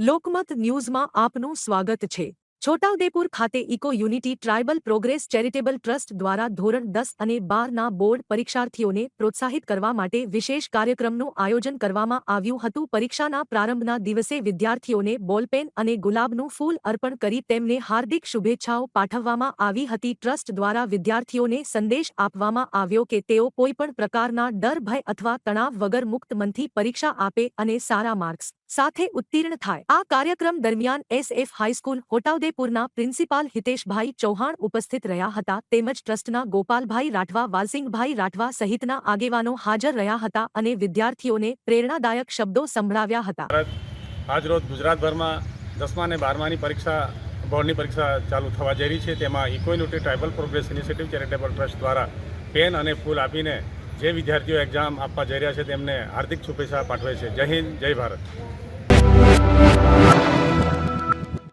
લોકમત ન્યૂઝમાં આપનું સ્વાગત છે। છોટાઉદેપુર ખાતે eco unity tribal progress charitable trust દ્વારા ધોરણ 10 અને 12ના બોર્ડ પરીક્ષાર્થીઓને પ્રોત્સાહિત કરવા માટે વિશેષ કાર્યક્રમનું આયોજન કરવામાં આવ્યું હતું। પરીક્ષાના પ્રારંભના દિવસે વિદ્યાર્થીઓને બોલપેન અને ગુલાબનું ફૂલ અર્પણ કરી તેમને હાર્દિક શુભેચ્છાઓ પાઠવવામાં આવી હતી। ટ્રસ્ટ દ્વારા વિદ્યાર્થીઓને સંદેશ આપવામાં આવ્યો કે તેઓ કોઈપણ પ્રકારના ડર ભય અથવા તણાવ વગર મુક્ત મનથી પરીક્ષા આપે અને સારા માર્ક્સ સાથે ઉત્તીર્ણ થાય। આ કાર્યક્રમ દરમિયાન SF હાઈસ્કૂલ છોટાઉદેપુરના પ્રિન્સિપાલ હિતેશભાઈ ચૌહાણ ઉપસ્થિત રહ્યા હતા તેમજ ટ્રસ્ટના ગોપાલભાઈ રાઠવા વાલસિંગભાઈ રાઠવા સહિતના આગેવાનો હાજર રહ્યા હતા અને વિદ્યાર્થીઓને પ્રેરણાદાયક શબ્દો સંભળાવ્યા હતા। આજરોજ ગુજરાતભરમાં 10મા અને 12માની પરીક્ષા બોર્ડની પરીક્ષા ચાલુ થવા જઈ રહી છે। તેમાં eco unity tribal progress initiative charitable trust દ્વારા પેન અને ફૂલ આપીને જે વિદ્યાર્થીઓ એક્ઝામ આપવા જઈ રહ્યા છે તેમને હાર્દિક શુભેચ્છા પાઠવે છે। જય હિન્દ, જય ભારત।